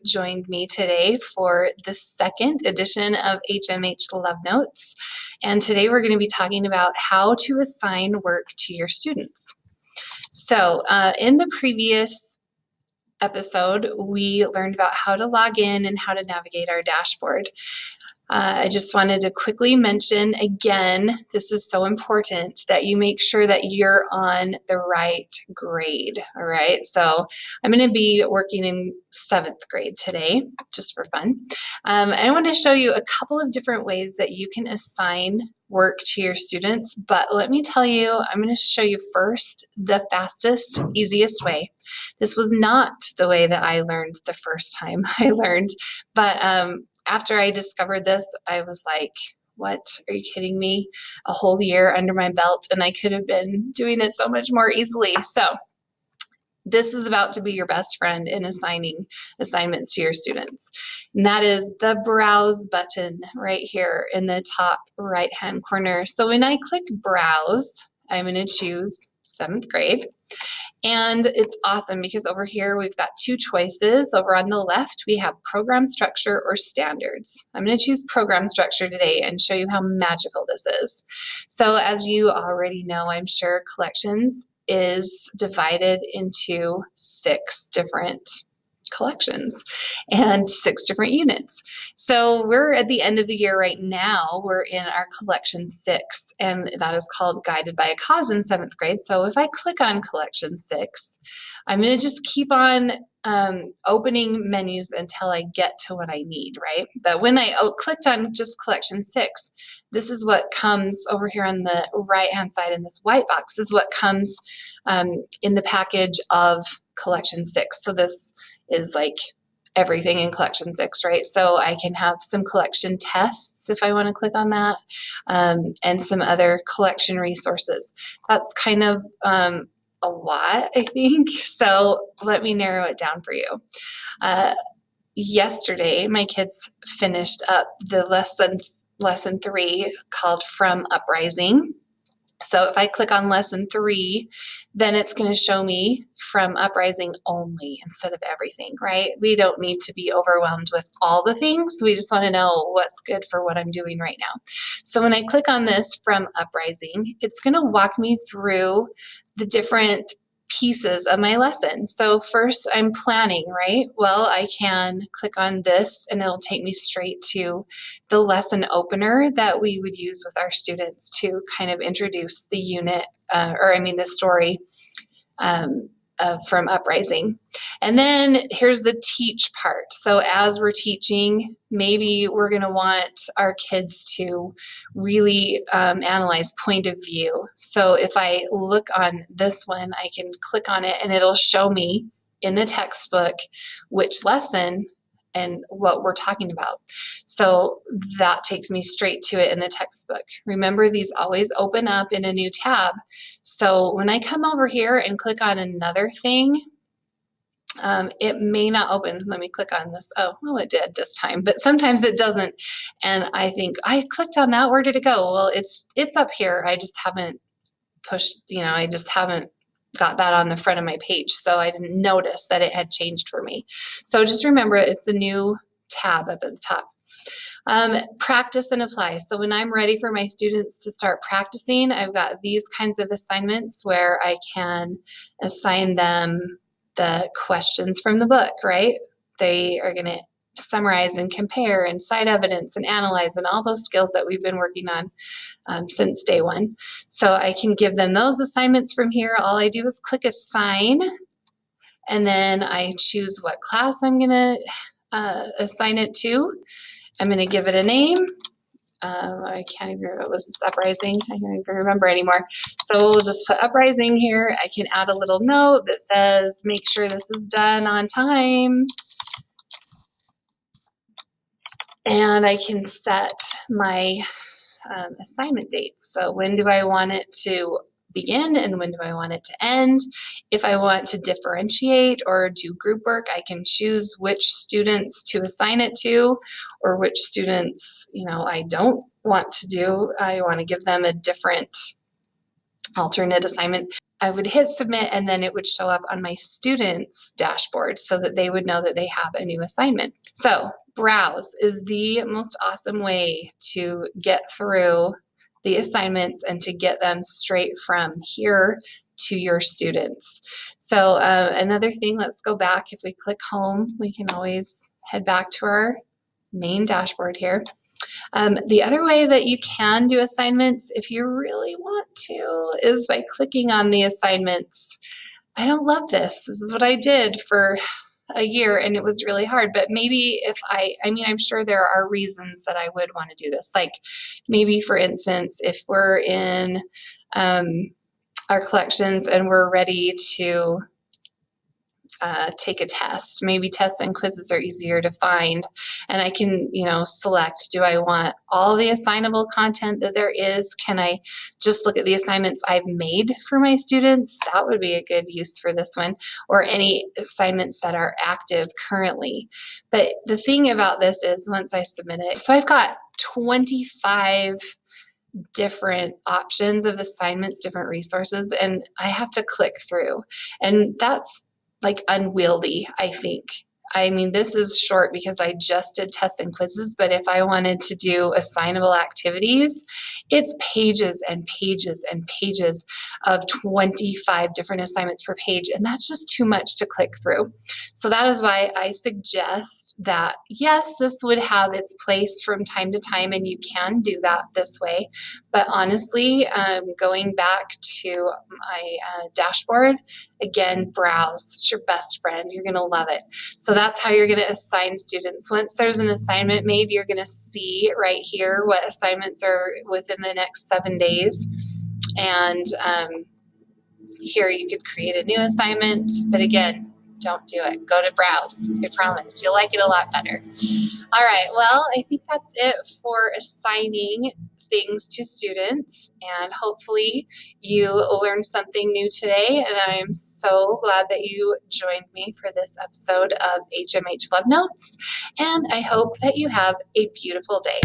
joined me today for the second edition of HMH Love Notes. And today we're going to be talking about how to assign work to your students. So in the previous episode, we learned about how to log in and how to navigate our dashboard. I just wanted to quickly mention again, this is so important that you make sure that you're on the right grade, all right? So I'm going to be working in 7th grade today, just for fun. I want to show you a couple of different ways that you can assign work to your students, but let me tell you, I'm going to show you first the fastest, easiest way. This was not the way that I learned the first time I learned, but after I discovered this, I was like, what? Are you kidding me? A whole year under my belt, and I could have been doing it so much more easily. So this is about to be your best friend in assigning assignments to your students. And that is the browse button right here in the top right-hand corner. So when I click browse, I'm going to choose 7th grade. And it's awesome because over here we've got two choices. Over on the left, we have program structure or standards. I'm going to choose program structure today and show you how magical this is. So as you already know, I'm sure collections is divided into 6 different collections and 6 different units. So we're at the end of the year right now. We're in our collection 6, and that is called Guided by a Cause in 7th grade. So if I click on collection 6, I'm going to just keep on opening menus until I get to what I need, right? But when I clicked on just collection 6, this is what comes over here on the right hand side in this white box. This is what comes in the package of collection 6. So this is like everything in collection 6, right? So I can have some collection tests if I want to click on that, and some other collection resources. That's kind of a lot, I think. So let me narrow it down for you. Yesterday, my kids finished up the lesson 3 called From Uprising. So if I click on lesson 3, then it's going to show me From Uprising only instead of everything, right? We don't need to be overwhelmed with all the things. We just want to know what's good for what I'm doing right now. So when I click on this From Uprising, it's going to walk me through the different pieces of my lesson. So first I'm planning, right? Well, I can click on this and it'll take me straight to the lesson opener that we would use with our students to kind of introduce the unit, the story From Uprising. And then here's the teach part. So as we're teaching, maybe we're going to want our kids to really analyze point of view. So if I look on this one, I can click on it and it'll show me in the textbook which lesson and what we're talking about. So that takes me straight to it in the textbook. Remember, these always open up in a new tab. So when I come over here and click on another thing, it may not open. Let me click on this. Oh, well, it did this time, but sometimes it doesn't. And I think I clicked on that. Where did it go? Well, it's up here. I just haven't pushed, I just haven't got that on the front of my page, so I didn't notice that it had changed for me. So just remember, it's a new tab up at the top. Practice and apply. So when I'm ready for my students to start practicing, I've got these kinds of assignments where I can assign them the questions from the book, right? They are going to summarize and compare and cite evidence and analyze and all those skills that we've been working on since day 1. So I can give them those assignments from here. All I do is click assign, and then I choose what class I'm going to assign it to. I'm going to give it a name. I can't even remember, was this Uprising? I can't even remember anymore. So we'll just put Uprising here. I can add a little note that says, make sure this is done on time. And I can set my assignment dates. So when do I want it to begin and when do I want it to end? If I want to differentiate or do group work, I can choose which students to assign it to, or which students, I don't want to do. I want to give them a different alternate assignment. I would hit submit, and then it would show up on my students' dashboard so that they would know that they have a new assignment. So browse is the most awesome way to get through the assignments and to get them straight from here to your students. So another thing, let's go back. If we click home, we can always head back to our main dashboard here. The other way that you can do assignments, if you really want to, is by clicking on the assignments. I don't love this. This is what I did for a year, and it was really hard. But maybe if I'm sure there are reasons that I would want to do this. Like maybe, for instance, if we're in our collections and we're ready to take a test. Maybe tests and quizzes are easier to find, and I can, select, do I want all the assignable content that there is? Can I just look at the assignments I've made for my students? That would be a good use for this one, or any assignments that are active currently. But the thing about this is once I submit it, so I've got 25 different options of assignments, different resources, and I have to click through, and that's like unwieldy, I think. This is short because I just did tests and quizzes, but if I wanted to do assignable activities, it's pages and pages and pages of 25 different assignments per page, and that's just too much to click through. So that is why I suggest that, yes, this would have its place from time to time, and you can do that this way, but honestly, going back to my dashboard, again, browse. It's your best friend. You're going to love it. So that's how you're going to assign students. Once there's an assignment made, you're going to see right here what assignments are within the next 7 days. And here you could create a new assignment. But again, don't do it. Go to browse. I promise. You'll like it a lot better. All right. Well, I think that's it for assigning things to students, and hopefully you learned something new today, and I'm so glad that you joined me for this episode of HMH Love Notes, and I hope that you have a beautiful day.